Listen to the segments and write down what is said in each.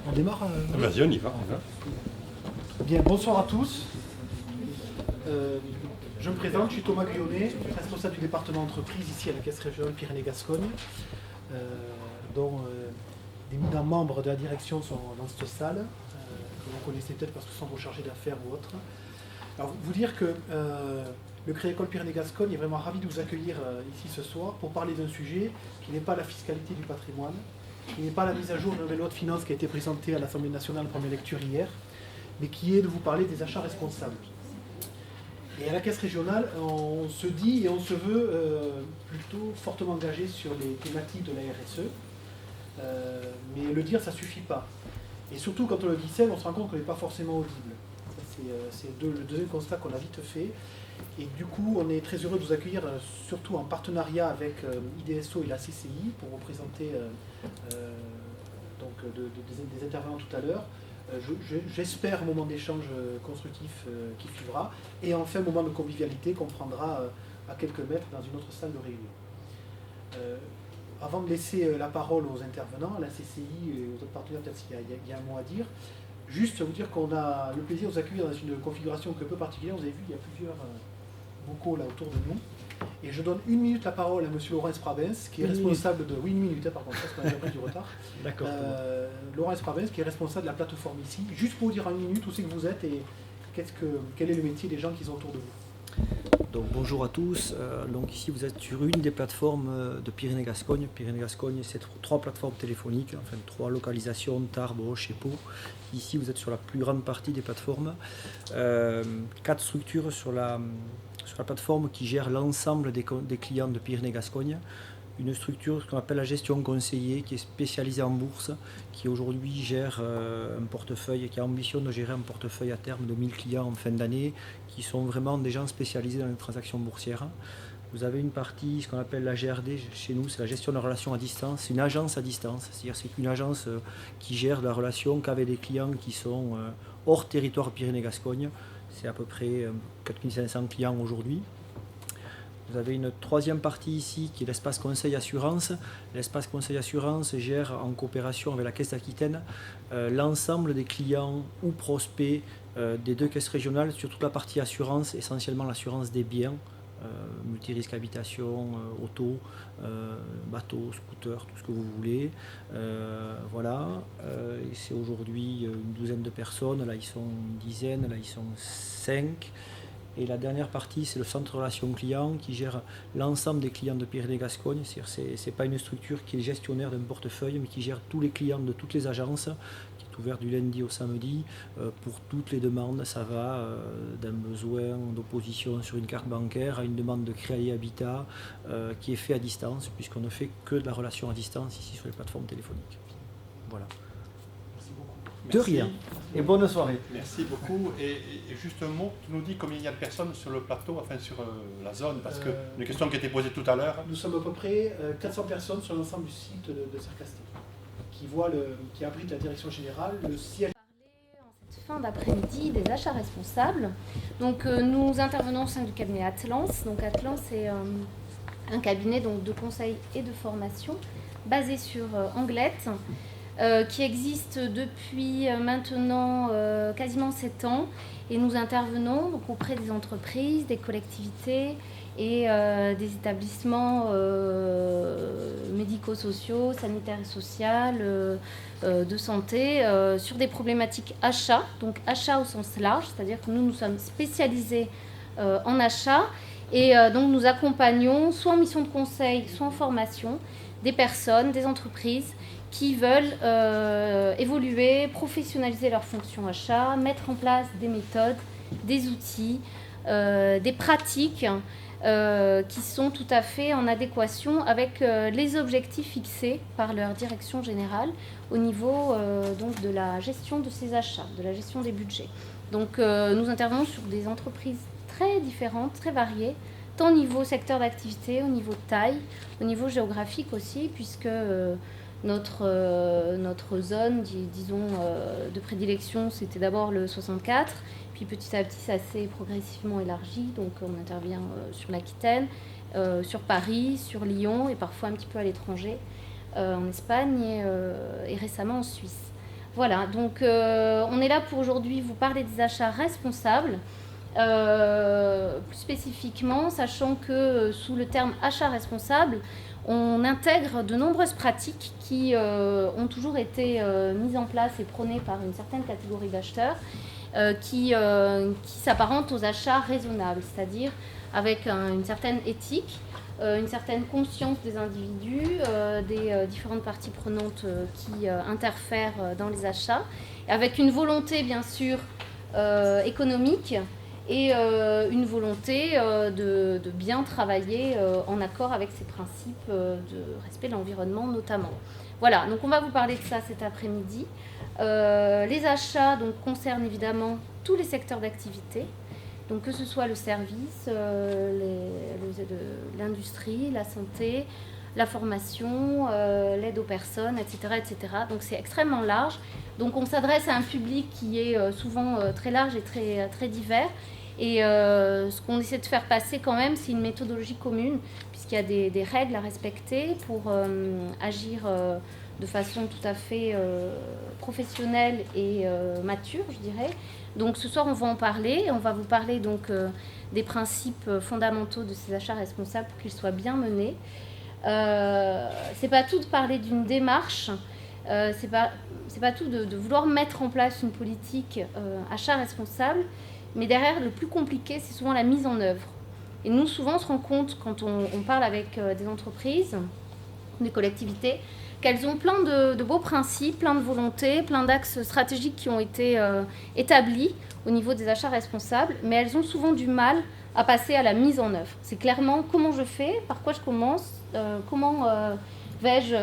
On démarre Vas-y, on y va. Bien, bonsoir à tous. Je me présente, je suis Thomas Guyonnet, responsable du département entreprise ici à la Caisse régionale Pyrénées-Gascogne, dont d'éminents membres de la direction sont dans cette salle, que vous connaissez peut-être parce que ce sont vos chargés d'affaires ou autres. Alors, vous dire que le Crédit Agricole Pyrénées-Gascogne est vraiment ravi de vous accueillir ici ce soir pour parler d'un sujet qui n'est pas la fiscalité du patrimoine, qui n'est pas la mise à jour de la nouvelle loi de finances qui a été présentée à l'Assemblée nationale en première lecture hier, mais qui est de vous parler des achats responsables. Et à la Caisse régionale, on se dit et on se veut plutôt fortement engagé sur les thématiques de la RSE, mais le dire, ça ne suffit pas. Et surtout, quand on le dit seul, on se rend compte qu'on n'est pas forcément audible. C'est le deuxième constat qu'on a vite fait. Et du coup, on est très heureux de vous accueillir, surtout en partenariat avec IDSO et la CCI, pour vous présenter des intervenants tout à l'heure. J'espère un moment d'échange constructif qui suivra, et enfin un moment de convivialité qu'on prendra à quelques mètres dans une autre salle de réunion. Avant de laisser la parole aux intervenants, à la CCI et aux autres partenaires, peut-être s'il y a un mot à dire, juste vous dire qu'on a le plaisir de vous accueillir dans une configuration un peu particulière. Vous avez vu, il y a plusieurs bocaux là autour de nous. Et je donne une minute la parole à M. Laurent Sprabens, qui est responsable de... Oui, une minute, par contre, parce qu'on a déjà pris du retard. D'accord. Laurent Sprabens, qui est responsable de la plateforme ici. Juste pour vous dire en une minute où c'est que vous êtes et quel est le métier des gens qui sont autour de vous. Donc bonjour à tous. Donc ici vous êtes sur une des plateformes de Pyrénées-Gascogne. Pyrénées-Gascogne, c'est trois plateformes téléphoniques, enfin trois localisations, Tarbes, Auch et Pau. Ici vous êtes sur la plus grande partie des plateformes. Quatre structures sur la plateforme qui gèrent l'ensemble des clients de Pyrénées-Gascogne. Une structure qu'on appelle la gestion conseillée, qui est spécialisée en bourse, qui aujourd'hui gère un portefeuille, qui a ambition de gérer un portefeuille à terme de 1000 clients en fin d'année, qui sont vraiment des gens spécialisés dans les transactions boursières. Vous avez une partie, ce qu'on appelle la GRD chez nous, c'est la gestion de la relation à distance. C'est une agence à distance, c'est-à-dire c'est une agence qui gère la relation qu'avec des clients qui sont hors territoire Pyrénées-Gascogne. C'est à peu près 4500 clients aujourd'hui. Vous avez une troisième partie ici qui est l'espace conseil assurance. L'espace conseil assurance gère en coopération avec la Caisse d'Aquitaine l'ensemble des clients ou prospects des deux caisses régionales sur toute la partie assurance, essentiellement l'assurance des biens, multirisque habitation, auto, bateau, scooter, tout ce que vous voulez. Voilà. Et c'est aujourd'hui une douzaine de personnes. Là, ils sont une dizaine. Là, ils sont 5. Et la dernière partie, c'est le centre de relations clients qui gère l'ensemble des clients de Pyrénées-Gascogne. Ce n'est pas une structure qui est gestionnaire d'un portefeuille, mais qui gère tous les clients de toutes les agences, qui est ouvert du lundi au samedi pour toutes les demandes. Ça va d'un besoin d'opposition sur une carte bancaire à une demande de crédit habitat qui est fait à distance, puisqu'on ne fait que de la relation à distance ici sur les plateformes téléphoniques. Voilà. De rien. Et bonne soirée. Merci beaucoup. Et juste un mot, tu nous dis combien il y a de personnes sur le plateau, enfin sur la zone, parce que une question qui a été posée tout à l'heure. Nous sommes à peu près 400 personnes sur l'ensemble du site de Cercasté, qui abrite la direction générale, le siège. En cette fin d'après-midi des achats responsables. Donc nous intervenons au sein du cabinet Atlance. Donc Atlance est un cabinet donc, de conseil et de formation basé sur Anglette. Qui existe depuis maintenant quasiment 7 ans, et nous intervenons donc, auprès des entreprises, des collectivités et des établissements médico-sociaux, sanitaires et sociaux, de santé, sur des problématiques achats, donc achats au sens large, c'est-à-dire que nous sommes spécialisés en achat, et donc nous accompagnons soit en mission de conseil, soit en formation, des personnes, des entreprises qui veulent évoluer, professionnaliser leur fonction achat, mettre en place des méthodes, des outils, des pratiques qui sont tout à fait en adéquation avec les objectifs fixés par leur direction générale au niveau donc de la gestion de ces achats, de la gestion des budgets. Donc nous intervenons sur des entreprises très différentes, très variées, tant au niveau secteur d'activité, au niveau taille, au niveau géographique aussi, puisque notre zone, disons, de prédilection, c'était d'abord le 64, puis petit à petit, ça s'est progressivement élargi, donc on intervient sur l'Aquitaine, sur Paris, sur Lyon, et parfois un petit peu à l'étranger, en Espagne et récemment en Suisse. Voilà, donc on est là pour aujourd'hui vous parler des achats responsables. Plus spécifiquement, sachant que sous le terme achat responsable, on intègre de nombreuses pratiques qui ont toujours été mises en place et prônées par une certaine catégorie d'acheteurs qui s'apparentent aux achats raisonnables, c'est-à-dire avec une certaine éthique, une certaine conscience des individus, des différentes parties prenantes qui interfèrent dans les achats, avec une volonté bien sûr économique, et une volonté de bien travailler en accord avec ces principes de respect de l'environnement notamment. Voilà, donc on va vous parler de ça cet après-midi. Les achats donc, concernent évidemment tous les secteurs d'activité, donc que ce soit le service, l'industrie, la santé, la formation, l'aide aux personnes, etc., etc. Donc c'est extrêmement large. Donc on s'adresse à un public qui est souvent très large et très, très divers. Et ce qu'on essaie de faire passer quand même, c'est une méthodologie commune, puisqu'il y a des règles à respecter pour agir de façon tout à fait professionnelle et mature, je dirais. Donc ce soir, on va en parler. On va vous parler donc des principes fondamentaux de ces achats responsables pour qu'ils soient bien menés. C'est pas tout de parler d'une démarche, c'est pas tout de vouloir mettre en place une politique achat responsable, mais derrière, le plus compliqué, c'est souvent la mise en œuvre. Et nous, souvent, on se rend compte, quand on parle avec des entreprises, des collectivités, qu'elles ont plein de beaux principes, plein de volontés, plein d'axes stratégiques qui ont été établis au niveau des achats responsables, mais elles ont souvent du mal à passer à la mise en œuvre. C'est clairement comment je fais, par quoi je commence, comment vais-je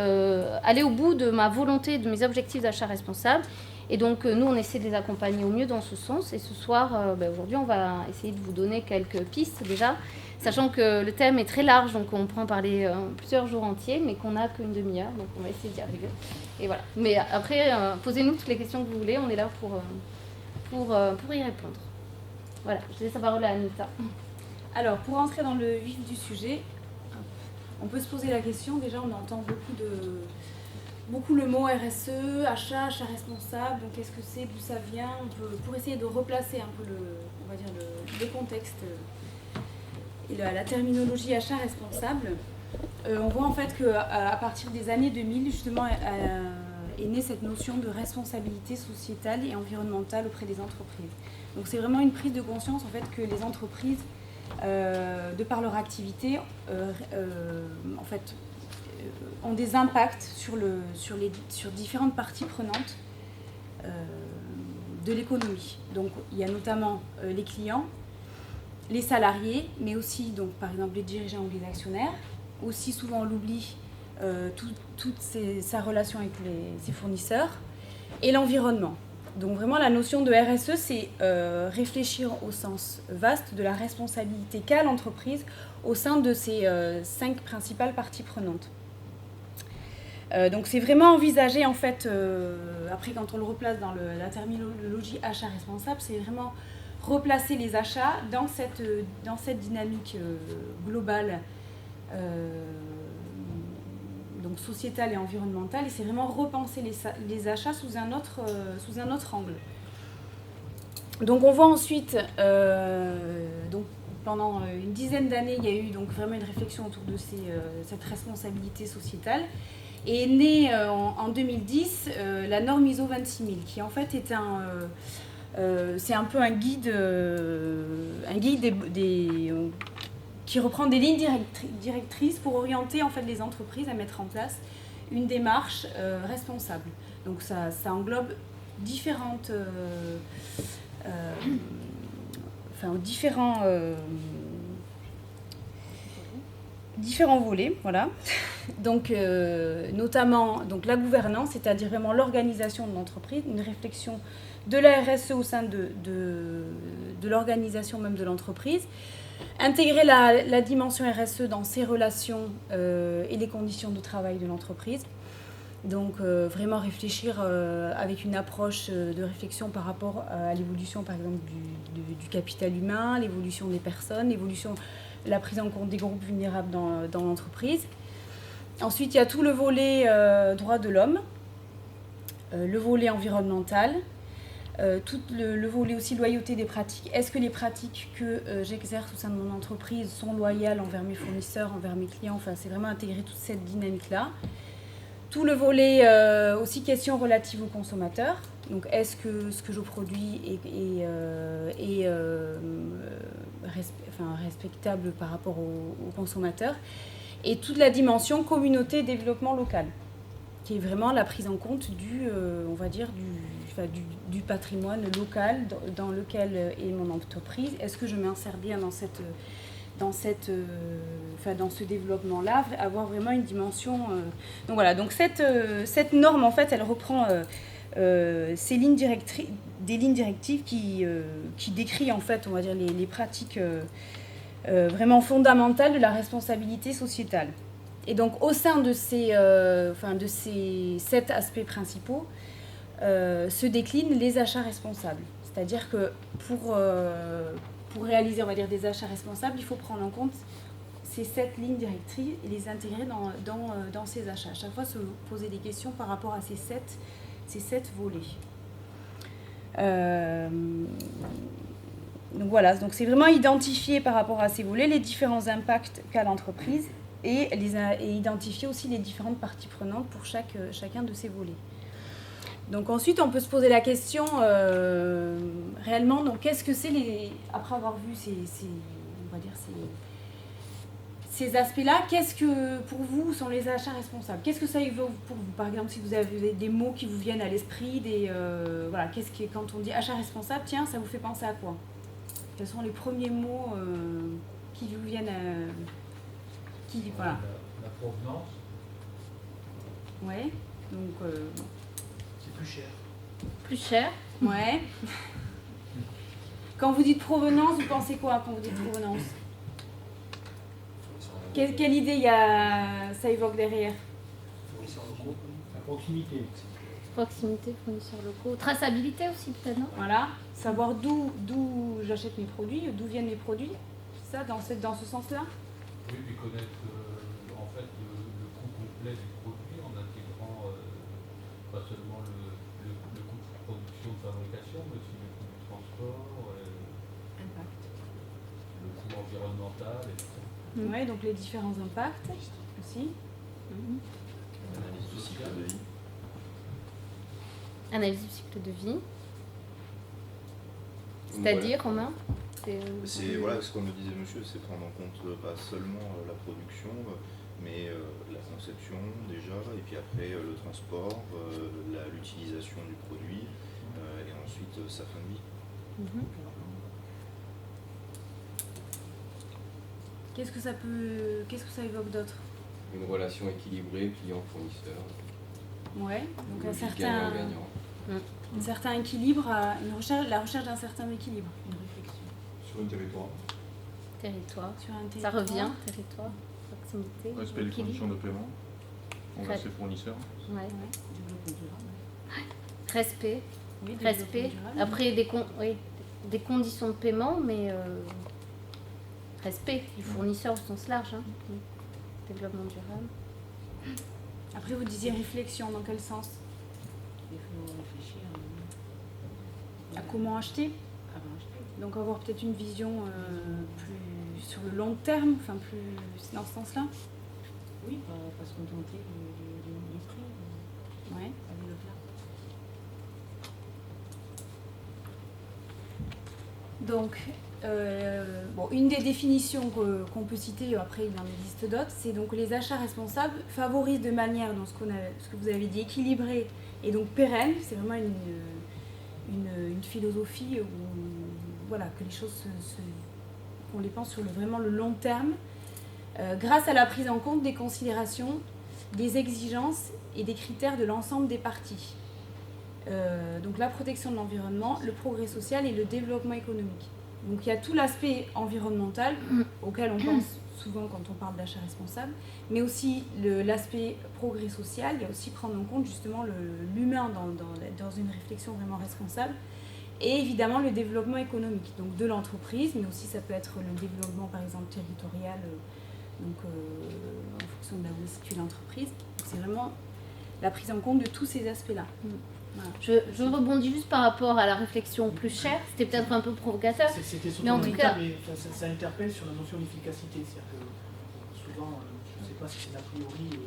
aller au bout de ma volonté, de mes objectifs d'achat responsable. Et donc, nous, on essaie de les accompagner au mieux dans ce sens. Et ce soir, aujourd'hui, on va essayer de vous donner quelques pistes déjà, sachant que le thème est très large, donc on peut en parler plusieurs jours entiers, mais qu'on n'a qu'une demi-heure, donc on va essayer d'y arriver. Et voilà. Mais après, posez-nous toutes les questions que vous voulez, on est là pour y répondre. Voilà, je laisse la parole à Anita. Alors, pour entrer dans le vif du sujet, on peut se poser la question, déjà on entend beaucoup le mot RSE, achat responsable, donc qu'est-ce que c'est, d'où ça vient, pour essayer de replacer un peu le contexte et la terminologie achat responsable, on voit en fait qu'à partir des années 2000, justement, est née cette notion de responsabilité sociétale et environnementale auprès des entreprises. Donc c'est vraiment une prise de conscience en fait que les entreprises, de par leur activité, en fait, ont des impacts sur différentes parties prenantes de l'économie. Donc il y a notamment les clients, les salariés, mais aussi donc, par exemple les dirigeants ou les actionnaires. Aussi souvent on l'oublie, toute sa relation avec ses fournisseurs, et l'environnement. Donc vraiment la notion de RSE, c'est réfléchir au sens vaste de la responsabilité qu'a l'entreprise au sein de ses 5 principales parties prenantes. Donc c'est vraiment envisagé en fait, après quand on le replace dans la terminologie achat responsable, c'est vraiment replacer les achats dans cette dynamique globale, donc sociétale et environnementale, et c'est vraiment repenser les achats sous un autre angle. Donc on voit ensuite, donc pendant une dizaine d'années, il y a eu donc vraiment une réflexion autour de cette responsabilité sociétale. Et est née en 2010 la norme ISO 26000, qui en fait est c'est un peu un guide qui reprend des lignes directrices pour orienter en fait les entreprises à mettre en place une démarche responsable. Donc ça englobe différents volets, voilà. Donc, notamment donc, la gouvernance, c'est-à-dire vraiment l'organisation de l'entreprise, une réflexion de la RSE au sein de l'organisation même de l'entreprise, intégrer la dimension RSE dans ses relations et les conditions de travail de l'entreprise. Donc, vraiment réfléchir avec une approche de réflexion par rapport à l'évolution, par exemple, du capital humain, l'évolution des personnes, la prise en compte des groupes vulnérables dans l'entreprise. Ensuite, il y a tout le volet droits de l'homme, le volet environnemental, tout le volet aussi loyauté des pratiques. Est-ce que les pratiques que j'exerce au sein de mon entreprise sont loyales envers mes fournisseurs, envers mes clients? Enfin, c'est vraiment intégrer toute cette dynamique-là. Tout le volet aussi questions relatives aux consommateurs. Donc, est-ce que ce que je produis est respectable par rapport aux consommateurs? Et toute la dimension communauté développement local, qui est vraiment la prise en compte on va dire, du patrimoine local dans lequel est mon entreprise. Est-ce que je m'insère bien dans ce développement-là, avoir vraiment une dimension... Donc voilà, donc cette norme, en fait, elle reprend des lignes directives qui décrit, en fait, on va dire, les pratiques vraiment fondamentales de la responsabilité sociétale. Et donc, au sein de ces 7 aspects principaux, se déclinent les achats responsables. C'est-à-dire que pour réaliser, on va dire, des achats responsables, il faut prendre en compte ces 7 lignes directrices et les intégrer dans ces achats. À chaque fois, se poser des questions par rapport à ces 7 volets. Donc voilà, donc c'est vraiment identifier par rapport à ces volets les différents impacts qu'a l'entreprise et identifier aussi les différentes parties prenantes pour chacun de ces volets. Donc ensuite, on peut se poser la question réellement, donc qu'est-ce que c'est après avoir vu ces aspects-là, qu'est-ce que pour vous sont les achats responsables? Qu'est-ce que ça évoque pour vous? Par exemple, si vous avez des mots qui vous viennent à l'esprit, quand on dit achat responsable, tiens, ça vous fait penser à quoi? Quels sont les premiers mots qui vous viennent voilà. La provenance. Ouais, donc... C'est plus cher. Plus cher. Ouais. Quand vous dites provenance, vous pensez quoi quand vous dites provenance? Quelle idée ça évoque derrière? La proximité. Proximité, fournisseurs locaux. Traçabilité aussi, peut-être, non? Voilà. Savoir d'où j'achète mes produits, d'où viennent mes produits. Ça, dans ce sens-là? Oui, puis connaître en fait le coût complet du produit en intégrant pas seulement le coût de production, de fabrication, mais aussi le coût du transport, Impact. le coût environnemental, etc. Oui, donc les différents impacts aussi. L'analyse du cycle de vie. Analyse du cycle de vie. C'est-à-dire, Romain? C'est voilà, ce qu'on me disait monsieur, c'est prendre en compte pas seulement la production, mais la conception déjà, et puis après le transport, l'utilisation du produit, et ensuite sa fin de vie. Qu'est-ce que ça évoque d'autre? Une relation équilibrée client-fournisseur. Ouais, donc un certain équilibre, la recherche d'un certain équilibre, une réflexion. Sur un territoire. Territoire. Sur un Ça territoire. revient, territoire, proximité. Respect des conditions de paiement envers ses fournisseurs. Ouais. Développement durable. Respect. Oui, Respect. développement durable. Après, des conditions de paiement, mais respect du fournisseur au sens large. Hein. Développement durable. Après, vous disiez réflexion, dans quel sens? Il faut réfléchir À comment acheter? Donc avoir peut-être une vision plus sur le long terme, enfin plus dans ce sens-là. Oui, pas se contenter du prix. Ouais. Aller au-delà. Donc, une des définitions qu'on peut citer, après il en existe d'autres, c'est donc les achats responsables favorisent de manière, dans ce que vous avez dit, équilibrée et donc pérenne. C'est vraiment une philosophie où, voilà, que les choses qu'on les pense sur vraiment le long terme, grâce à la prise en compte des considérations, des exigences et des critères de l'ensemble des parties. Donc la protection de l'environnement, le progrès social et le développement économique. Donc il y a tout l'aspect environnemental auquel on pense souvent quand on parle d'achat responsable, mais aussi l'aspect progrès social. Il y a aussi prendre en compte justement l'humain dans une réflexion vraiment responsable. Et évidemment le développement économique, donc de l'entreprise, mais aussi ça peut être le développement par exemple territorial, en fonction de là où est située l'entreprise. C'est vraiment la prise en compte de tous ces aspects-là. Voilà. Je rebondis juste par rapport à la réflexion plus chère. C'était peut-être un peu provocateur. C'était surtout Mais en tout cas- ça interpelle sur la notion d'efficacité. C'est-à-dire que souvent, je ne sais pas si c'est l'a priori,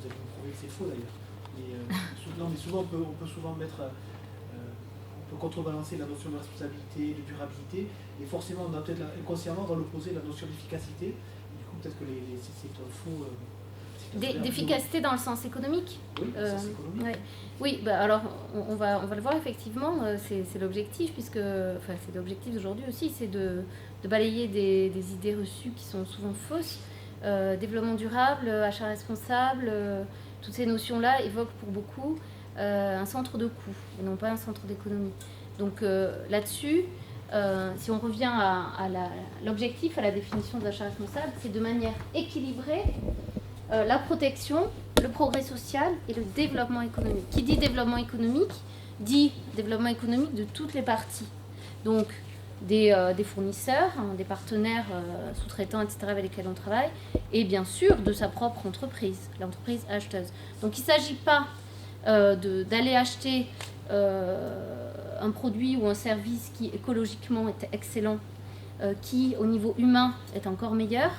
vous allez me prouver que c'est faux d'ailleurs, mais souvent on peut souvent mettre, on peut contrebalancer la notion de responsabilité, de durabilité, et forcément on a peut-être inconsciemment on va l'opposer la notion d'efficacité. Du coup peut-être que c'est un faux. D'efficacité dans le sens économique. Oui, ça c'est économique. Ouais. Oui, bah alors on va le voir effectivement, c'est l'objectif, c'est l'objectif d'aujourd'hui aussi, c'est de balayer des idées reçues qui sont souvent fausses. Développement durable, achat responsable, toutes ces notions-là évoquent pour beaucoup un centre de coût et non pas un centre d'économie. Donc là-dessus, si on revient à l'objectif, à la définition de l'achat responsable, c'est de manière équilibrée la protection, le progrès social et le développement économique. Qui dit développement économique, dit développement économique de toutes les parties. Donc des fournisseurs, des partenaires sous-traitants, etc. avec lesquels on travaille, et bien sûr de sa propre entreprise, l'entreprise acheteuse. Donc il ne s'agit pas d'aller acheter un produit ou un service qui écologiquement est excellent, qui au niveau humain est encore meilleur,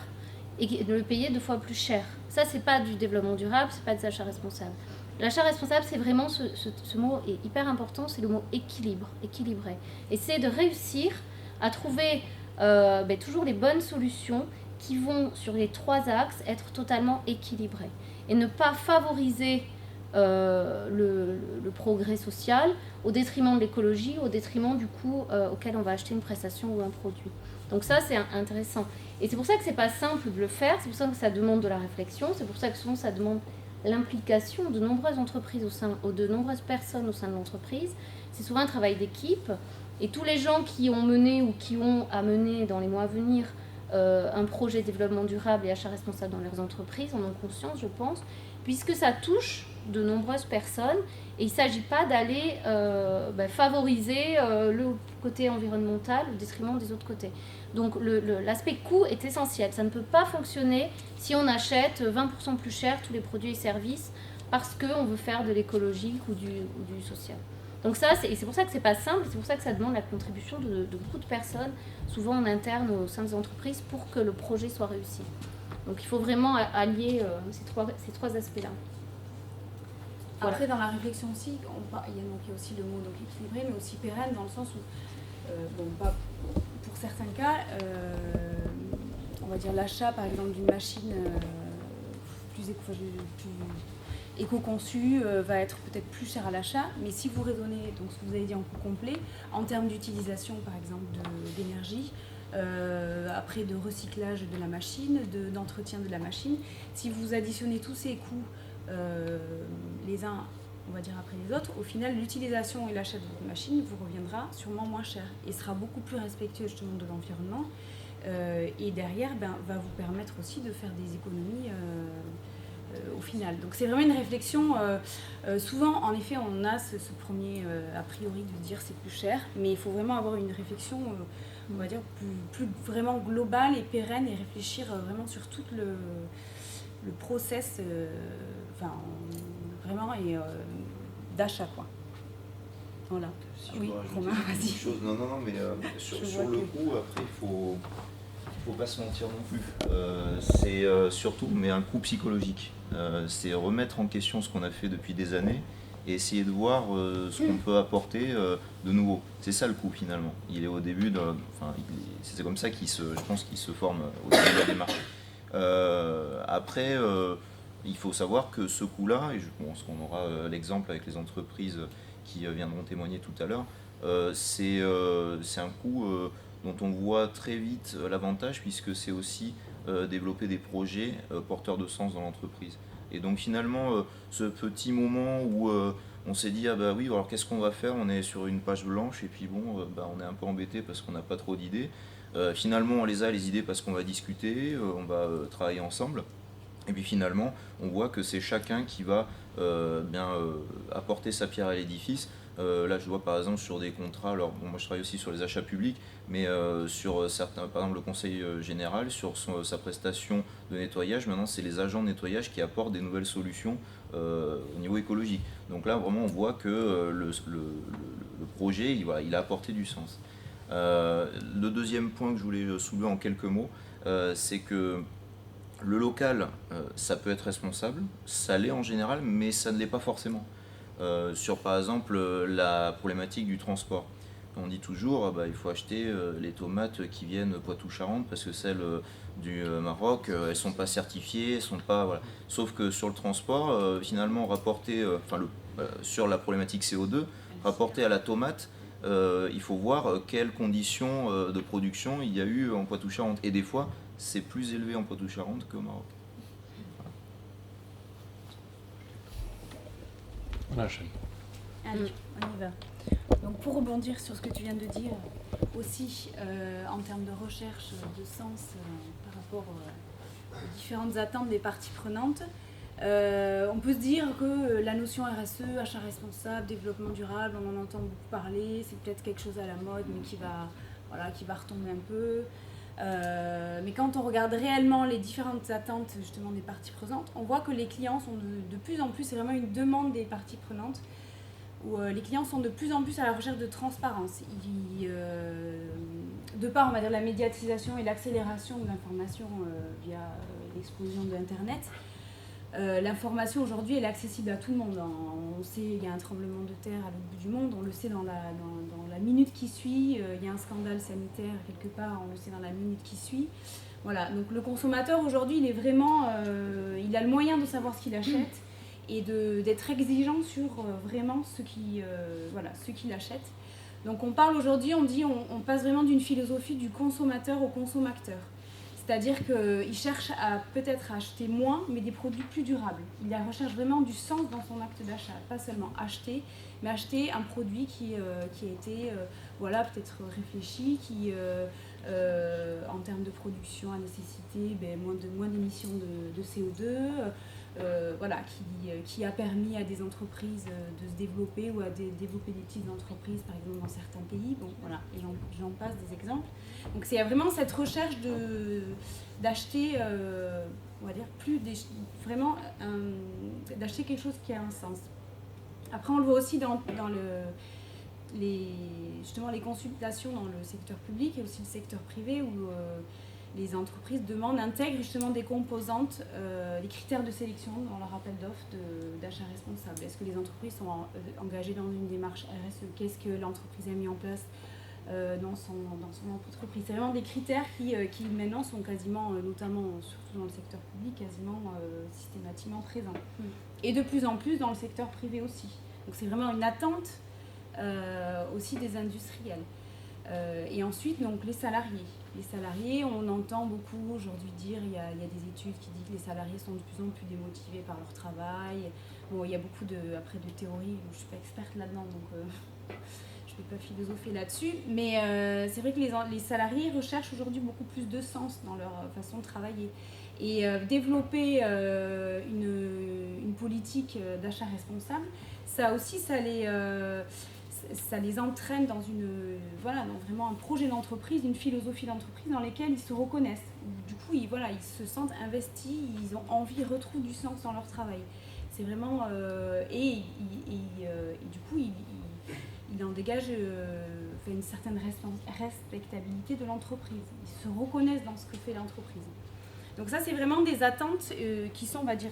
et de le payer 2 fois plus cher. Ça, c'est pas du développement durable, c'est pas des achats responsables. L'achat responsable, c'est vraiment ce mot est hyper important, c'est le mot équilibre, équilibré. Et c'est de réussir à trouver toujours les bonnes solutions qui vont sur les 3 axes être totalement équilibrées et ne pas favoriser le progrès social au détriment de l'écologie, au détriment du coût auquel on va acheter une prestation ou un produit. Donc ça, c'est intéressant. Et c'est pour ça que c'est pas simple de le faire, c'est pour ça que ça demande de la réflexion, c'est pour ça que souvent ça demande l'implication de nombreuses entreprises de nombreuses personnes au sein de l'entreprise. C'est souvent un travail d'équipe. Et tous les gens qui ont mené ou qui ont à mener dans les mois à venir un projet de développement durable et achat responsable dans leurs entreprises en ont conscience, je pense, puisque ça touche de nombreuses personnes. Et il ne s'agit pas d'aller favoriser le côté environnemental au détriment des autres côtés. Donc l'aspect coût est essentiel. Ça ne peut pas fonctionner si on achète 20% plus cher tous les produits et services parce qu'on veut faire de l'écologique ou du social. Donc ça, c'est pour ça que c'est pas simple, c'est pour ça que ça demande la contribution de beaucoup de personnes, souvent en interne au sein des entreprises, pour que le projet soit réussi. Donc il faut vraiment allier ces trois aspects-là. Voilà. Après, dans la réflexion aussi, il y a aussi le mot donc, équilibré, mais aussi pérenne, dans le sens où, pas pour certains cas, on va dire l'achat, par exemple, d'une machine plus éco-conçue va être peut-être plus cher à l'achat, mais si vous raisonnez, donc ce que vous avez dit en coût complet, en termes d'utilisation, par exemple, d'énergie, après de recyclage de la machine, d'entretien de la machine, si vous additionnez tous ces coûts les uns, on va dire après les autres, au final l'utilisation et l'achat de votre machine vous reviendra sûrement moins cher et sera beaucoup plus respectueux justement de l'environnement et derrière va vous permettre aussi de faire des économies au final. Donc c'est vraiment une réflexion, souvent en effet on a ce premier a priori de dire c'est plus cher, mais il faut vraiment avoir une réflexion on va dire plus vraiment globale et pérenne et réfléchir vraiment sur tout le process vraiment et d'achat quoi. Voilà. Si je Oui, peux rajouter Romain, une vas-y. chose, non, mais sur le coup, après, il faut pas se mentir non plus. C'est surtout, mais un coup psychologique. C'est remettre en question ce qu'on a fait depuis des années et essayer de voir ce qu'on peut apporter de nouveau. C'est ça le coup finalement. Il est au début, c'est comme ça je pense qu'il se forme au début de la démarche. Après, il faut savoir que ce coup-là, et je pense qu'on aura l'exemple avec les entreprises qui viendront témoigner tout à l'heure, c'est un coup dont on voit très vite l'avantage puisque c'est aussi développer des projets porteurs de sens dans l'entreprise. Et donc finalement, ce petit moment où on s'est dit, ah bah oui, alors qu'est-ce qu'on va faire? On est sur une page blanche et puis bon, on est un peu embêté parce qu'on n'a pas trop d'idées. Finalement, on les a les idées parce qu'on va discuter, on va travailler ensemble. Et puis finalement, on voit que c'est chacun qui va apporter sa pierre à l'édifice. Là, je vois par exemple sur des contrats, alors bon, moi je travaille aussi sur les achats publics, mais sur certains, par exemple le conseil général, sur sa prestation de nettoyage, maintenant c'est les agents de nettoyage qui apportent des nouvelles solutions au niveau écologique. Donc là, vraiment, on voit que le projet, il a apporté du sens. Le deuxième point que je voulais soulever en quelques mots, c'est que le local, ça peut être responsable, ça l'est en général, mais ça ne l'est pas forcément. Sur par exemple la problématique du transport. On dit toujours il faut acheter les tomates qui viennent Poitou-Charentes parce que celles du Maroc, elles ne sont pas certifiées, elles sont pas, voilà. Sauf que sur le transport, finalement, rapporté sur la problématique CO2, rapporté à la tomate, il faut voir quelles conditions de production il y a eu en Poitou-Charentes. Et des fois, c'est plus élevé en Poitou-Charentes qu'au Maroc. On enchaîne. Allez, on y va. Donc pour rebondir sur ce que tu viens de dire, aussi en termes de recherche de sens par rapport aux différentes attentes des parties prenantes, on peut se dire que la notion RSE, achat responsable, développement durable, on en entend beaucoup parler, c'est peut-être quelque chose à la mode mais qui va retomber un peu. Mais quand on regarde réellement les différentes attentes justement des parties prenantes, on voit que les clients sont de plus en plus, c'est vraiment une demande des parties prenantes, où les clients sont de plus en plus à la recherche de transparence. De par, on va dire, la médiatisation et l'accélération de l'information via l'explosion de Internet, l'information aujourd'hui elle est accessible à tout le monde. On sait qu'il y a un tremblement de terre à l'autre bout du monde, on le sait dans la minute qui suit, il y a un scandale sanitaire quelque part, on le sait dans la minute qui suit. Voilà, donc le consommateur aujourd'hui il est vraiment, il a le moyen de savoir ce qu'il achète et d'être exigeant sur vraiment ce qu'il achète. Donc on parle aujourd'hui, on passe vraiment d'une philosophie du consommateur au consommateur. C'est-à-dire qu'il cherche à peut-être acheter moins, mais des produits plus durables. Il recherche vraiment du sens dans son acte d'achat. Pas seulement acheter, mais acheter un produit qui a été peut-être réfléchi, qui, en termes de production, a nécessité moins d'émissions de CO2, qui a permis à des entreprises de se développer ou à développer des petites entreprises, par exemple, dans certains pays. Bon, voilà, et j'en passe des exemples. Donc, il y a vraiment cette recherche d'acheter, on va dire, d'acheter quelque chose qui a un sens. Après, on le voit aussi dans les consultations dans le secteur public et aussi le secteur privé où les entreprises intègrent justement des composantes, des critères de sélection dans leur appel d'offres d'achat responsable. Est-ce que les entreprises sont engagées dans une démarche RSE? Qu'est-ce que l'entreprise a mis en place dans son entreprise? C'est vraiment des critères qui maintenant sont quasiment, notamment surtout dans le secteur public, quasiment systématiquement présents. Et de plus en plus dans le secteur privé aussi. Donc c'est vraiment une attente aussi des industriels. Et ensuite, donc, les salariés. Les salariés, on entend beaucoup aujourd'hui dire, il y a des études qui disent que les salariés sont de plus en plus démotivés par leur travail. Bon, il y a beaucoup de théories, je ne suis pas experte là-dedans, donc je ne vais pas philosopher là-dessus. Mais c'est vrai que les salariés recherchent aujourd'hui beaucoup plus de sens dans leur façon de travailler. Et développer une politique d'achat responsable, ça aussi, ça les entraîne dans dans vraiment un projet d'entreprise, une philosophie d'entreprise dans laquelle ils se reconnaissent. Du coup, ils se sentent investis, ils ont envie, ils retrouvent du sens dans leur travail. C'est vraiment... du coup, il en dégage une certaine respectabilité de l'entreprise. Ils se reconnaissent dans ce que fait l'entreprise. Donc ça, c'est vraiment des attentes qui sont, on va dire...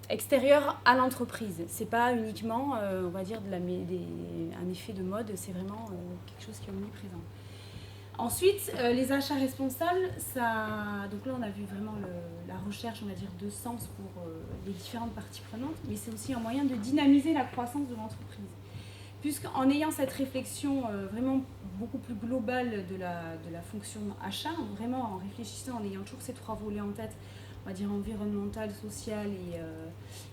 extérieur à l'entreprise. C'est pas uniquement, on va dire, un effet de mode, c'est vraiment quelque chose qui est omniprésent. Ensuite, les achats responsables, donc là on a vu vraiment la recherche, on va dire, de sens pour les différentes parties prenantes, mais c'est aussi un moyen de dynamiser la croissance de l'entreprise. Puisqu'en ayant cette réflexion vraiment beaucoup plus globale de la fonction achat, vraiment en réfléchissant, en ayant toujours ces trois volets en tête, on va dire environnemental, social et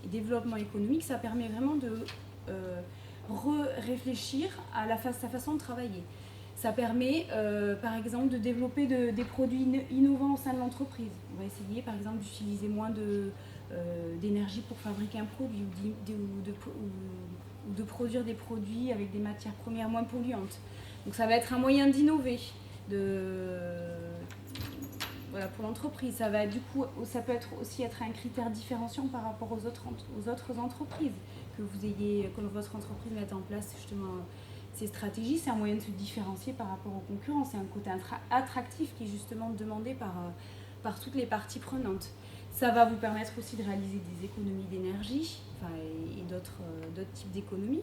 développement économique, ça permet vraiment de réfléchir à sa façon de travailler. Ça permet, par exemple, de développer des produits innovants au sein de l'entreprise. On va essayer, par exemple, d'utiliser moins de d'énergie pour fabriquer un produit ou de produire des produits avec des matières premières moins polluantes. Donc ça va être un moyen d'innover voilà, pour l'entreprise. Ça va du coup, ça peut aussi être un critère différenciant par rapport aux autres entreprises. Que votre entreprise mette en place justement ces stratégies, c'est un moyen de se différencier par rapport aux concurrents. C'est un côté attractif qui est justement demandé par toutes les parties prenantes. Ça va vous permettre aussi de réaliser des économies d'énergie et d'autres types d'économies.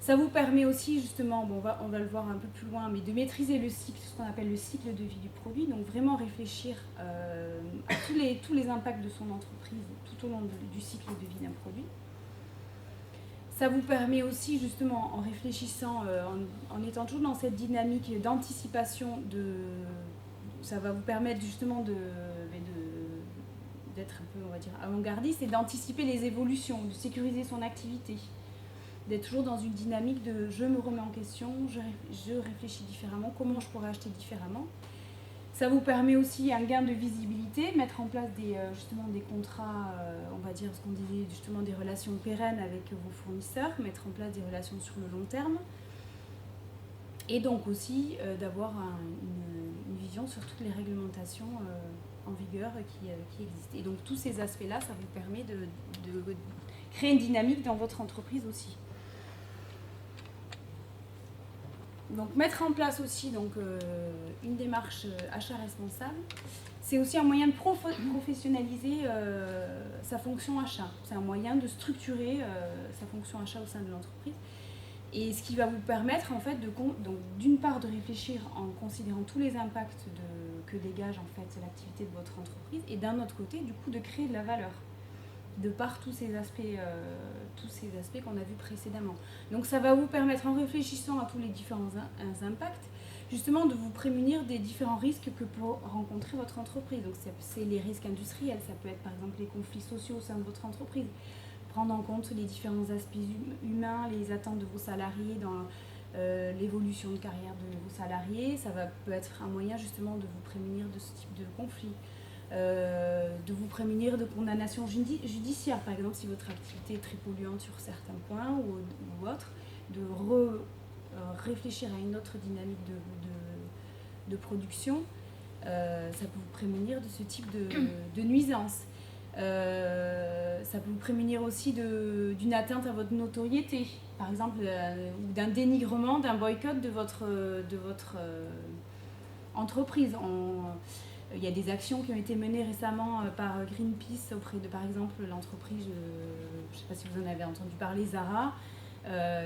Ça vous permet aussi justement, bon, on va le voir un peu plus loin, mais de maîtriser le cycle, ce qu'on appelle le cycle de vie du produit. Donc vraiment réfléchir à tous les impacts de son entreprise tout au long du cycle de vie d'un produit. Ça vous permet aussi justement, en réfléchissant, en étant toujours dans cette dynamique d'anticipation, ça va vous permettre justement d'être un peu, on va dire, avant-gardiste et d'anticiper les évolutions, de sécuriser son activité. D'être toujours dans une dynamique de je me remets en question, je réfléchis différemment, comment je pourrais acheter différemment. Ça vous permet aussi un gain de visibilité, mettre en place justement des contrats, on va dire ce qu'on disait justement des relations pérennes avec vos fournisseurs, mettre en place des relations sur le long terme. Et donc aussi d'avoir une vision sur toutes les réglementations en vigueur qui existent. Et donc tous ces aspects-là, ça vous permet de créer une dynamique dans votre entreprise aussi. Donc mettre en place aussi une démarche achat responsable, c'est aussi un moyen de professionnaliser sa fonction achat. C'est un moyen de structurer sa fonction achat au sein de l'entreprise. Et ce qui va vous permettre en fait d'une part de réfléchir en considérant tous les impacts que dégage en fait l'activité de votre entreprise, et d'un autre côté du coup de créer de la valeur de par tous ces aspects qu'on a vus précédemment. Donc ça va vous permettre, en réfléchissant à tous les différents impacts, justement de vous prémunir des différents risques que peut rencontrer votre entreprise. Donc c'est les risques industriels, ça peut être par exemple les conflits sociaux au sein de votre entreprise, prendre en compte les différents aspects humains, les attentes de vos salariés dans l'évolution de carrière de vos salariés. Ça peut être un moyen justement de vous prémunir de ce type de conflit. De vous prémunir de condamnations judiciaires, par exemple si votre activité est très polluante sur certains points ou autres, de réfléchir à une autre dynamique de production. Ça peut vous prémunir de ce type de nuisances. Ça peut vous prémunir aussi d'une atteinte à votre notoriété, par exemple, ou d'un dénigrement, d'un boycott de votre entreprise. Il y a des actions qui ont été menées récemment par Greenpeace auprès de, par exemple, l'entreprise, je ne sais pas si vous en avez entendu parler, Zara,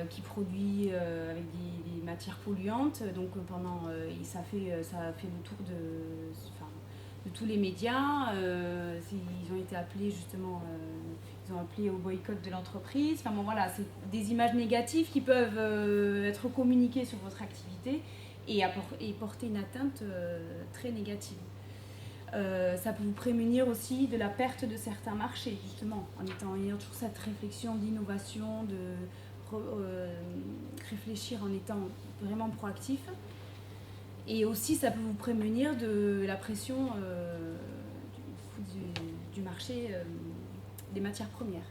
qui produit avec des matières polluantes. Donc ça a fait le tour de tous les médias. Ils ont été appelés justement, ils ont appelé au boycott de l'entreprise. Enfin bon, voilà, c'est des images négatives qui peuvent être communiquées sur votre activité et porter une atteinte très négative. Ça peut vous prémunir aussi de la perte de certains marchés, justement, en ayant toujours cette réflexion d'innovation, de réfléchir en étant vraiment proactif. Et aussi, ça peut vous prémunir de la pression du marché des matières premières.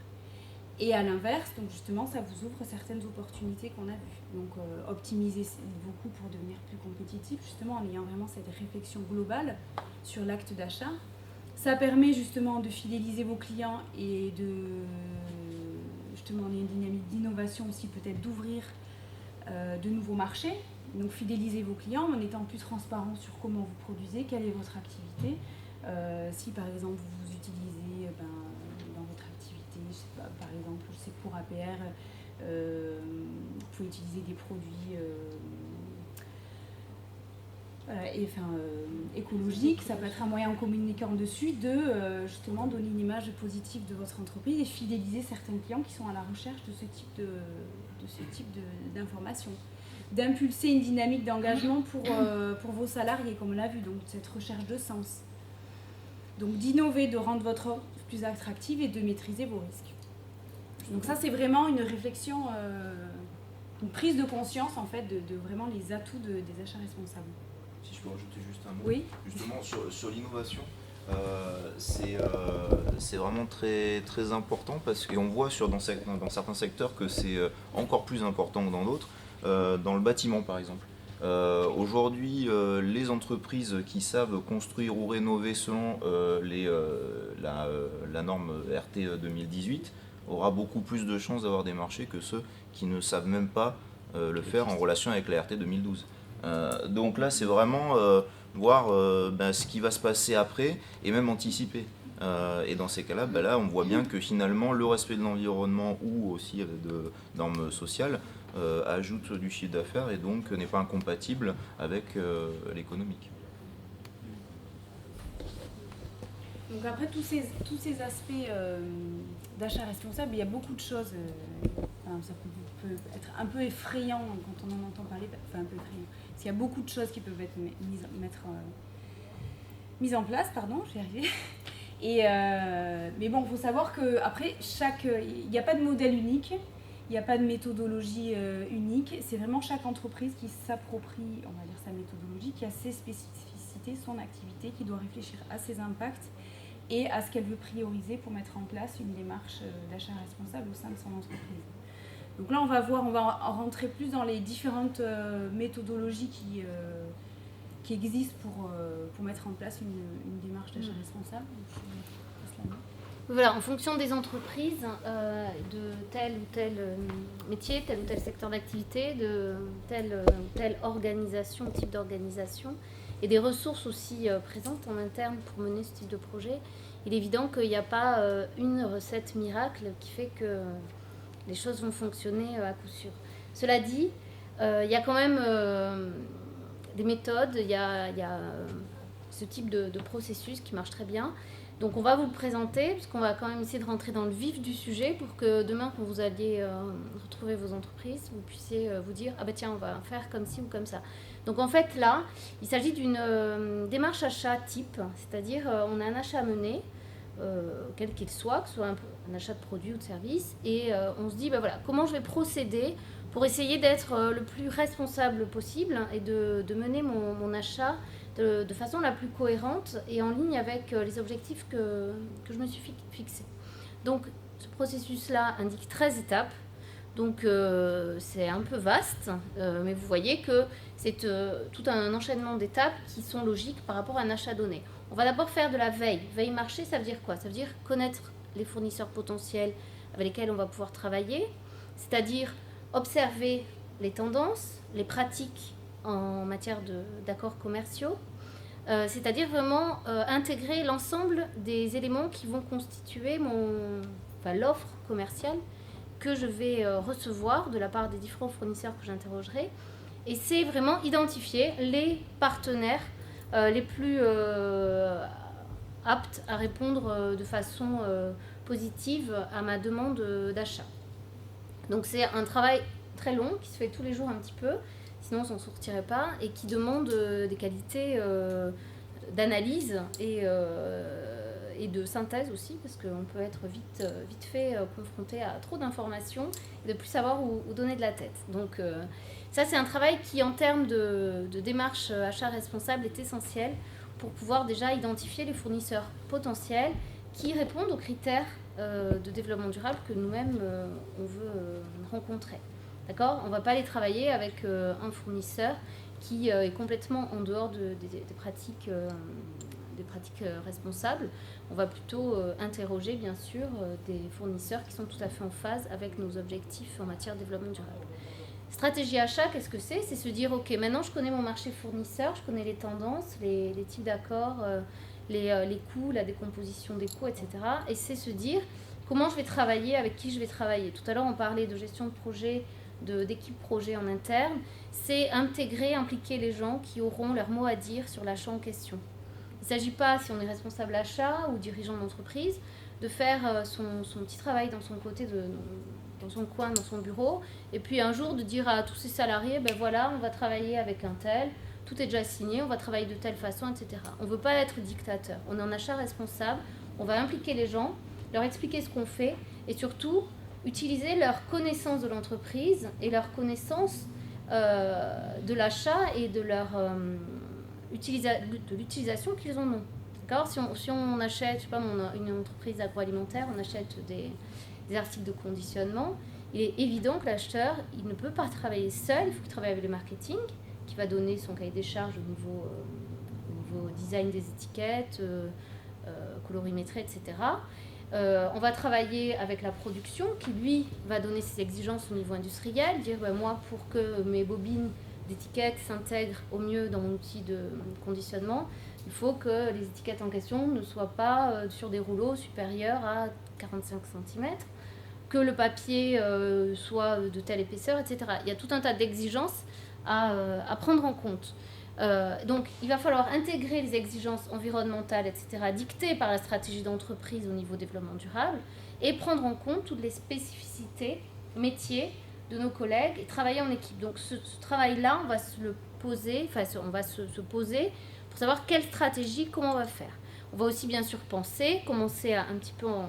Et à l'inverse, donc justement, ça vous ouvre certaines opportunités qu'on a vues. Donc optimiser beaucoup pour devenir plus compétitif, justement en ayant vraiment cette réflexion globale sur l'acte d'achat. Ça permet justement de fidéliser vos clients et justement, on a une dynamique d'innovation aussi, peut-être d'ouvrir de nouveaux marchés. Donc fidéliser vos clients en étant plus transparent sur comment vous produisez, quelle est votre activité. Si par exemple vous utilisez dans votre activité, je sais pas, par exemple, je sais que pour APR, vous pouvez utiliser des produits écologiques. Ça peut être un moyen en communiquant dessus de justement donner une image positive de votre entreprise et fidéliser certains clients qui sont à la recherche de ce type d'informations. D'impulser une dynamique d'engagement pour vos salariés, comme on l'a vu, donc cette recherche de sens. Donc d'innover, de rendre votre offre plus attractive et de maîtriser vos risques. Donc ça, c'est vraiment une réflexion, une prise de conscience en fait de vraiment les atouts des achats responsables. Si je peux rajouter juste un mot. Oui. Justement sur l'innovation, C'est vraiment très, très important parce qu'on voit dans certains secteurs que c'est encore plus important que dans d'autres. Dans le bâtiment par exemple. Aujourd'hui, les entreprises qui savent construire ou rénover selon la norme RT 2018 aura beaucoup plus de chances d'avoir des marchés que ceux qui ne savent même pas le faire en relation avec la RT 2012. Donc là, c'est vraiment voir ce qui va se passer après et même anticiper. Et dans ces cas-là, là, on voit bien que finalement, le respect de l'environnement ou aussi de normes sociales ajoute du chiffre d'affaires et donc n'est pas incompatible avec l'économique. Donc après tous ces aspects d'achat responsable, il y a beaucoup de choses. Ça peut être un peu effrayant quand on en entend parler, enfin un peu effrayant. Parce qu'il y a beaucoup de choses qui peuvent être mises en place, je vais y arriver. Mais bon, il faut savoir qu'après, il n'y a pas de modèle unique, il n'y a pas de méthodologie unique. C'est vraiment chaque entreprise qui s'approprie, on va dire, sa méthodologie, qui a ses spécificités, son activité, qui doit réfléchir à ses impacts et à ce qu'elle veut prioriser pour mettre en place une démarche d'achat responsable au sein de son entreprise. Donc là, on va rentrer plus dans les différentes méthodologies qui existent pour mettre en place une démarche d'achat responsable. Voilà, en fonction des entreprises, de tel ou tel métier, tel ou tel secteur d'activité, de telle ou telle organisation, type d'organisation, et des ressources aussi présentes en interne pour mener ce type de projet, il est évident qu'il n'y a pas une recette miracle qui fait que les choses vont fonctionner à coup sûr. Cela dit, il y a quand même des méthodes, il y a ce type de processus qui marche très bien. Donc on va vous le présenter, puisqu'on va quand même essayer de rentrer dans le vif du sujet pour que demain, quand vous alliez retrouver vos entreprises, vous puissiez vous dire « Ah ben tiens, on va faire comme ci ou comme ça ». Donc en fait là, il s'agit d'une démarche achat type, c'est-à-dire on a un achat à mener, quel qu'il soit, que ce soit un achat de produits ou de services, et on se dit voilà, comment je vais procéder pour essayer d'être le plus responsable possible et de mener mon achat de façon la plus cohérente et en ligne avec les objectifs que je me suis fixés. Donc ce processus-là indique 13 étapes, donc c'est un peu vaste, mais vous voyez que c'est tout un enchaînement d'étapes qui sont logiques par rapport à un achat donné. On va d'abord faire de la veille. Veille marché, ça veut dire quoi? Ça veut dire connaître les fournisseurs potentiels avec lesquels on va pouvoir travailler, c'est-à-dire observer les tendances, les pratiques en matière d'accords commerciaux, c'est-à-dire vraiment intégrer l'ensemble des éléments qui vont constituer l'offre commerciale que je vais recevoir de la part des différents fournisseurs que j'interrogerai. Et c'est vraiment identifier les partenaires les plus aptes à répondre de façon positive à ma demande d'achat. Donc c'est un travail très long qui se fait tous les jours un petit peu, sinon on s'en sortirait pas, et qui demande des qualités d'analyse et de synthèse aussi, parce qu'on peut être vite fait confronté à trop d'informations et de plus savoir où donner de la tête. Donc ça, c'est un travail qui, en termes de démarche achat responsable, est essentiel pour pouvoir déjà identifier les fournisseurs potentiels qui répondent aux critères de développement durable que nous-mêmes on veut rencontrer. D'accord ? On ne va pas aller travailler avec un fournisseur qui est complètement en dehors des pratiques responsables. On va plutôt interroger, bien sûr, des fournisseurs qui sont tout à fait en phase avec nos objectifs en matière de développement durable. Stratégie achat, qu'est-ce que c'est ? C'est se dire, ok, maintenant je connais mon marché fournisseur, je connais les tendances, les types d'accords, les coûts, la décomposition des coûts, etc. Et c'est se dire comment je vais travailler, avec qui je vais travailler. Tout à l'heure, on parlait de gestion de projet, d'équipe projet en interne. C'est intégrer, impliquer les gens qui auront leur mot à dire sur l'achat en question. Il ne s'agit pas, si on est responsable achat ou dirigeant d'entreprise, de faire son petit travail dans son côté, dans son coin, dans son bureau, et puis un jour de dire à tous ses salariés, ben voilà, on va travailler avec un tel, tout est déjà signé, on va travailler de telle façon, etc. On ne veut pas être dictateur. On est en achat responsable, on va impliquer les gens, leur expliquer ce qu'on fait, et surtout utiliser leur connaissance de l'entreprise et leur connaissance de l'achat et de l'utilisation qu'ils en ont. D'accord ? Si on achète, je sais pas, une entreprise agroalimentaire, on achète des articles de conditionnement, il est évident que l'acheteur, il ne peut pas travailler seul, il faut qu'il travaille avec le marketing, qui va donner son cahier des charges au niveau design des étiquettes, colorimétrie, etc. On va travailler avec la production, qui lui va donner ses exigences au niveau industriel, dire moi, pour que mes bobines d'étiquettes s'intègrent au mieux dans mon outil de conditionnement, il faut que les étiquettes en question ne soient pas sur des rouleaux supérieurs à 45 cm, que le papier soit de telle épaisseur, etc. Il y a tout un tas d'exigences à prendre en compte. Donc, il va falloir intégrer les exigences environnementales, etc., dictées par la stratégie d'entreprise au niveau développement durable, et prendre en compte toutes les spécificités métiers de nos collègues et travailler en équipe. Donc, ce travail-là, on va se le poser, on va se poser pour savoir quelle stratégie, comment on va faire. On va aussi bien sûr commencer un petit peu en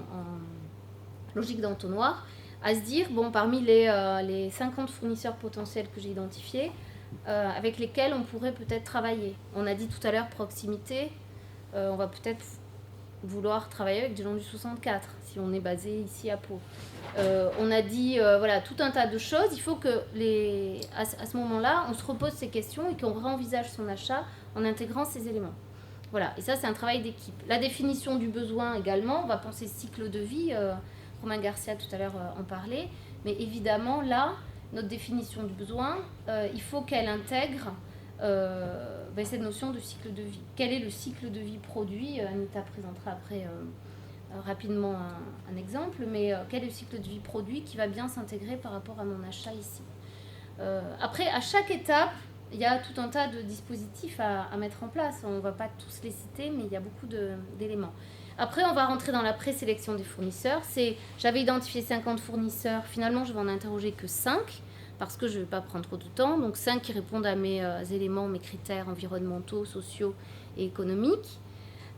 logique d'entonnoir, à se dire, bon, parmi les 50 fournisseurs potentiels que j'ai identifiés, avec lesquels on pourrait peut-être travailler. On a dit tout à l'heure proximité, on va peut-être vouloir travailler avec des gens du 64, si on est basé ici à Pau. On a dit, voilà, tout un tas de choses. Il faut que, à ce moment-là, on se repose ces questions et qu'on réenvisage son achat en intégrant ces éléments. Voilà, et ça, c'est un travail d'équipe. La définition du besoin également, on va penser cycle de vie. Romain Garcia, tout à l'heure, en parlait. Mais évidemment, là, notre définition du besoin, il faut qu'elle intègre cette notion de cycle de vie. Quel est le cycle de vie produit ? Anita présentera après rapidement un exemple, mais quel est le cycle de vie produit qui va bien s'intégrer par rapport à mon achat ici ? Après, à chaque étape, il y a tout un tas de dispositifs à mettre en place. On ne va pas tous les citer, mais il y a beaucoup d'éléments. Après, on va rentrer dans la présélection des fournisseurs. J'avais identifié 50 fournisseurs. Finalement, je vais en interroger que 5, parce que je ne vais pas prendre trop de temps. Donc 5 qui répondent à mes éléments, mes critères environnementaux, sociaux et économiques.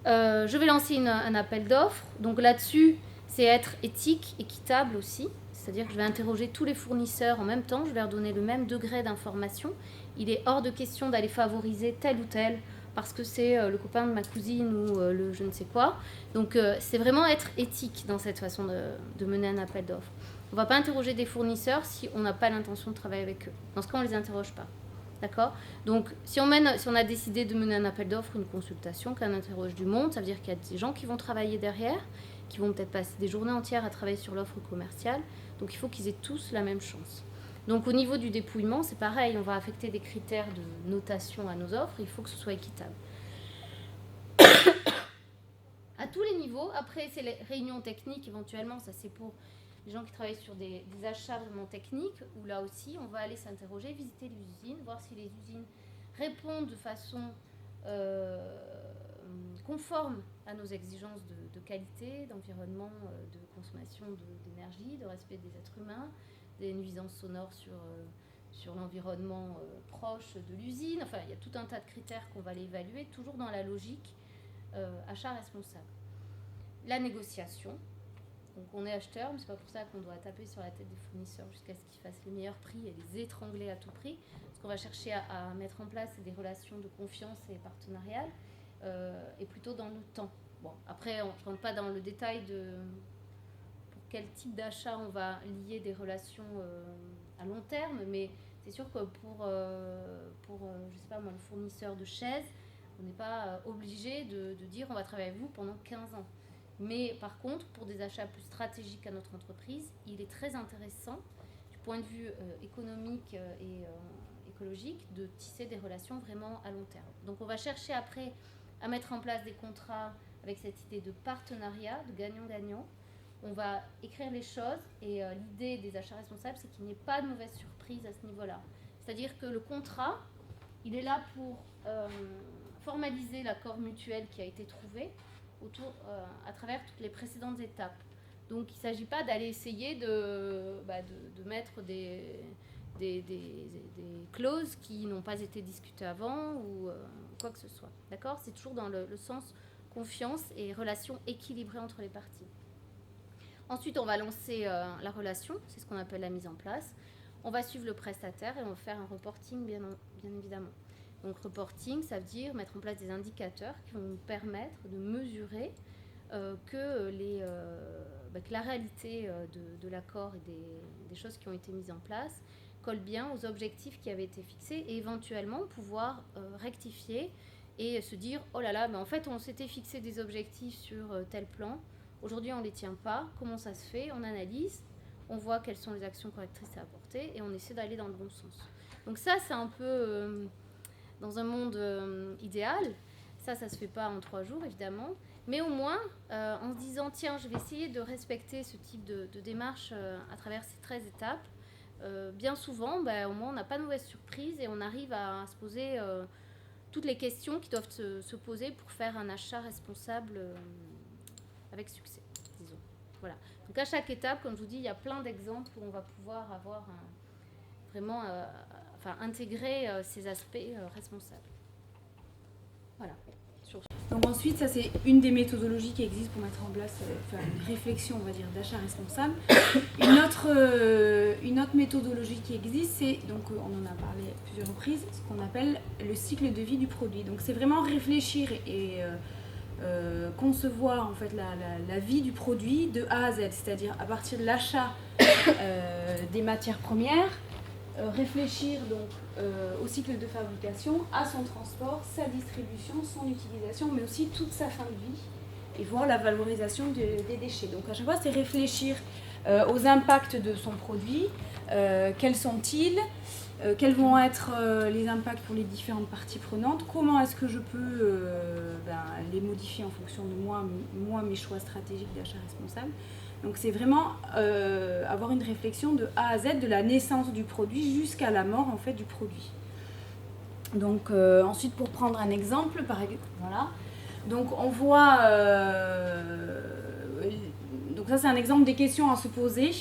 Je vais lancer un appel d'offres. Donc là-dessus, c'est être éthique, équitable aussi. C'est-à-dire que je vais interroger tous les fournisseurs en même temps. Je vais leur donner le même degré d'information. Il est hors de question d'aller favoriser tel ou tel parce que c'est le copain de ma cousine ou le je ne sais quoi. Donc c'est vraiment être éthique dans cette façon de mener un appel d'offres. On ne va pas interroger des fournisseurs si on n'a pas l'intention de travailler avec eux. Dans ce cas, on ne les interroge pas. D'accord ? Donc si on a décidé de mener un appel d'offres, une consultation, qu'on interroge du monde, ça veut dire qu'il y a des gens qui vont travailler derrière, qui vont peut-être passer des journées entières à travailler sur l'offre commerciale. Donc il faut qu'ils aient tous la même chance. Donc au niveau du dépouillement, c'est pareil, on va affecter des critères de notation à nos offres, il faut que ce soit équitable. À tous les niveaux, après c'est les réunions techniques éventuellement, ça c'est pour les gens qui travaillent sur des achats vraiment techniques, où là aussi on va aller s'interroger, visiter les usines, voir si les usines répondent de façon conforme à nos exigences de qualité, d'environnement, de consommation d'énergie, de respect des êtres humains, des nuisances sonores sur l'environnement proche de l'usine. Enfin, il y a tout un tas de critères qu'on va aller évaluer, toujours dans la logique achat responsable. La négociation. Donc on est acheteur, mais c'est pas pour ça qu'on doit taper sur la tête des fournisseurs jusqu'à ce qu'ils fassent les meilleurs prix et les étrangler à tout prix. Ce qu'on va chercher à mettre en place, c'est des relations de confiance et partenariales, et plutôt dans le temps. Bon, après, on ne rentre pas dans le détail de pour quel type d'achat on va lier des relations à long terme, mais c'est sûr que pour je sais pas moi, le fournisseur de chaises, on n'est pas obligé de dire on va travailler avec vous pendant 15 ans. Mais par contre, pour des achats plus stratégiques à notre entreprise, il est très intéressant, du point de vue économique et écologique, de tisser des relations vraiment à long terme. Donc on va chercher après à mettre en place des contrats avec cette idée de partenariat, de gagnant-gagnant. On va écrire les choses et l'idée des achats responsables, c'est qu'il n'y ait pas de mauvaise surprise à ce niveau-là. C'est-à-dire que le contrat, il est là pour formaliser l'accord mutuel qui a été trouvé à travers toutes les précédentes étapes. Donc il ne s'agit pas d'aller essayer de mettre des clauses qui n'ont pas été discutées avant ou quoi que ce soit. D'accord ? C'est toujours dans le sens confiance et relation équilibrée entre les parties. Ensuite, on va lancer la relation, c'est ce qu'on appelle la mise en place. On va suivre le prestataire et on va faire un reporting, bien évidemment. Donc reporting, ça veut dire mettre en place des indicateurs qui vont nous permettre de mesurer que la réalité de l'accord et des choses qui ont été mises en place colle bien aux objectifs qui avaient été fixés et éventuellement pouvoir rectifier et se dire « Oh là là, mais en fait on s'était fixé des objectifs sur tel plan, aujourd'hui on ne les tient pas, comment ça se fait ?» On analyse, on voit quelles sont les actions correctrices à apporter et on essaie d'aller dans le bon sens. Donc ça c'est un peu dans un monde idéal, ça se fait pas en 3 jours évidemment, mais au moins en se disant tiens je vais essayer de respecter ce type de démarche à travers ces 13 étapes, bien souvent au moins on n'a pas de mauvaise surprise et on arrive à se poser toutes les questions qui doivent se poser pour faire un achat responsable avec succès, disons. Voilà. Donc à chaque étape, comme je vous dis, il y a plein d'exemples où on va pouvoir avoir vraiment intégrer ces aspects responsables. Voilà. Donc ensuite, ça c'est une des méthodologies qui existent pour mettre en place une réflexion, on va dire, d'achat responsable. Une autre méthodologie qui existe, c'est, donc on en a parlé à plusieurs reprises, ce qu'on appelle le cycle de vie du produit. Donc c'est vraiment réfléchir et concevoir en fait la vie du produit de A à Z, c'est-à-dire à partir de l'achat des matières premières, réfléchir donc au cycle de fabrication, à son transport, sa distribution, son utilisation, mais aussi toute sa fin de vie et voir la valorisation des déchets. Donc à chaque fois, c'est réfléchir aux impacts de son produit, quels sont-ils, quels vont être les impacts pour les différentes parties prenantes, comment est-ce que je peux les modifier en fonction de moi mes choix stratégiques d'achat responsable. Donc c'est vraiment avoir une réflexion de A à Z, de la naissance du produit jusqu'à la mort en fait du produit. Donc ensuite pour prendre un exemple, voilà. Donc on voit, donc ça c'est un exemple des questions à se poser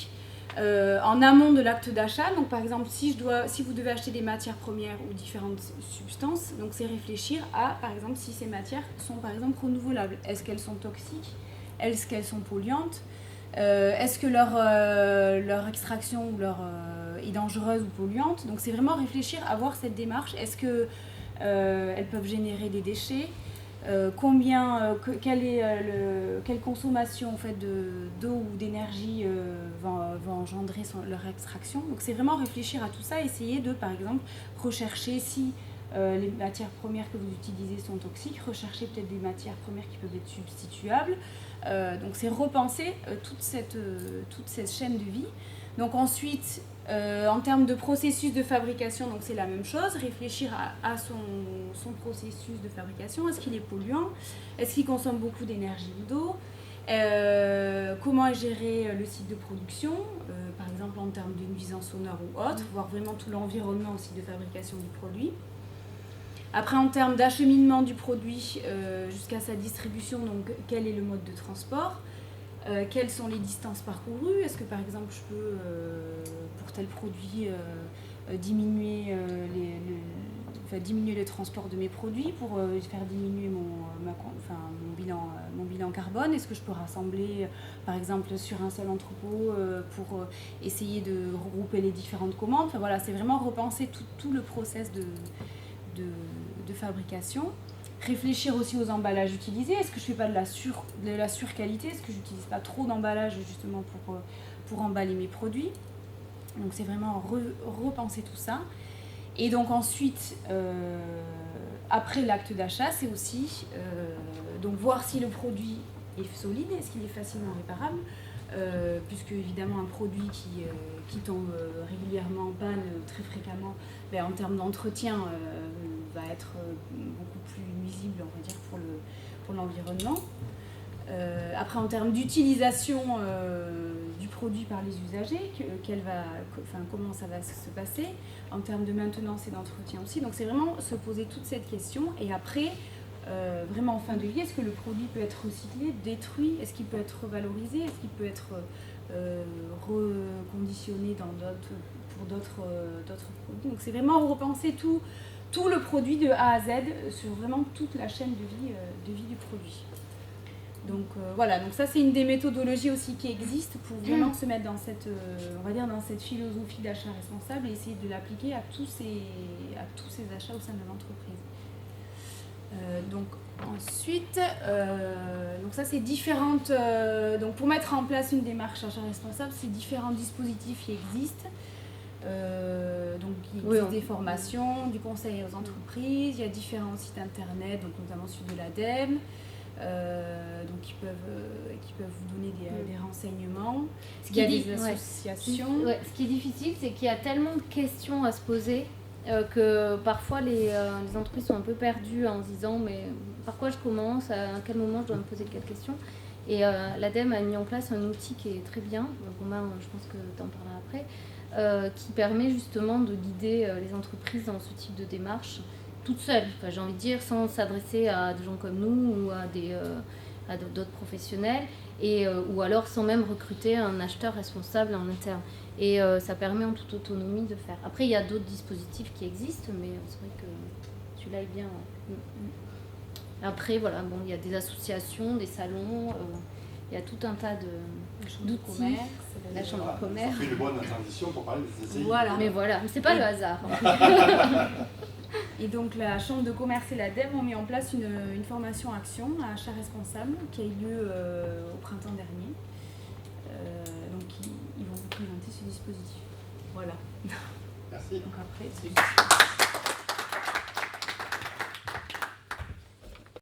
en amont de l'acte d'achat. Donc par exemple si vous devez acheter des matières premières ou différentes substances, donc c'est réfléchir à par exemple si ces matières sont par exemple renouvelables. Est-ce qu'elles sont toxiques? Est-ce qu'elles sont polluantes? Est-ce que leur extraction est dangereuse ou polluante? Donc c'est vraiment réfléchir, avoir cette démarche. Est-ce qu'elles peuvent générer des déchets? Quelle consommation en fait, d'eau ou d'énergie va engendrer leur extraction? Donc c'est vraiment réfléchir à tout ça, essayer de par exemple rechercher si les matières premières que vous utilisez sont toxiques, rechercher peut-être des matières premières qui peuvent être substituables. Donc c'est repenser toute cette chaîne de vie. Donc ensuite, en termes de processus de fabrication, donc c'est la même chose, réfléchir à son processus de fabrication. Est-ce qu'il est polluant? Est-ce qu'il consomme beaucoup d'énergie ou d'eau? Comment est géré le site de production, par exemple en termes de nuisances sonores ou autres, voir vraiment tout l'environnement aussi de fabrication du produit. Après, en termes d'acheminement du produit jusqu'à sa distribution, donc quel est le mode de transport, quelles sont les distances parcourues, est-ce que par exemple je peux, pour tel produit, diminuer le transport de mes produits pour faire diminuer mon bilan carbone? Est-ce que je peux rassembler par exemple sur un seul entrepôt pour essayer de regrouper les différentes commandes? Enfin, voilà, c'est vraiment repenser tout le process de fabrication. Réfléchir aussi aux emballages utilisés. Est-ce que je ne fais pas de la surqualité? Est-ce que je n'utilise pas trop d'emballage justement pour emballer mes produits? Donc c'est vraiment repenser tout ça. Et donc ensuite, après l'acte d'achat, c'est aussi donc voir si le produit est solide, est-ce qu'il est facilement réparable, puisque évidemment un produit qui tombe régulièrement en panne très fréquemment, en termes d'entretien va être beaucoup plus nuisible, on va dire, pour l'environnement. Après, en termes d'utilisation du produit par les usagers, comment ça va se passer, en termes de maintenance et d'entretien aussi. Donc c'est vraiment se poser toute cette question. Et après, vraiment en fin de vie, est-ce que le produit peut être recyclé, détruit? Est-ce qu'il peut être revalorisé? Est-ce qu'il peut être reconditionné pour d'autres produits? Donc c'est vraiment repenser tout le produit de A à Z sur vraiment toute la chaîne de vie du produit. Donc voilà, donc ça c'est une des méthodologies aussi qui existent pour vraiment se mettre dans cette, on va dire dans cette philosophie d'achat responsable et essayer de l'appliquer à tous ces achats au sein de l'entreprise. Donc ensuite, donc ça c'est différentes, donc pour mettre en place une démarche achat responsable, c'est différents dispositifs qui existent. Donc il existe des formations, du conseil aux entreprises, il y a différents sites internet, donc notamment celui de l'ADEME. Donc qui peuvent vous donner des renseignements. Il y a des associations. Ce qui est difficile, c'est qu'il y a tellement de questions à se poser que parfois les entreprises sont un peu perdues en se disant mais par quoi je commence, à quel moment je dois me poser quelles questions. Et l'ADEME a mis en place un outil qui est très bien, Romain, je pense que tu en parleras après, qui permet justement de guider les entreprises dans ce type de démarche toute seule, enfin, j'ai envie de dire, sans s'adresser à des gens comme nous ou à d'autres professionnels, ou alors sans même recruter un acheteur responsable en interne. Et ça permet en toute autonomie de faire. Après, il y a d'autres dispositifs qui existent, mais c'est vrai que celui-là est bien. Après, voilà, bon, il y a des associations, des salons, il y a tout un tas d'outils. La chambre de commerce. Ça fait une bonne transition pour parler des CCI. Voilà. Mais voilà, c'est pas le hasard. Et donc la Chambre de commerce et l'ADEME ont mis en place une formation action à achat responsable qui a eu lieu au printemps dernier. Donc ils vont vous présenter ce dispositif. Voilà. Merci. Donc après, c'est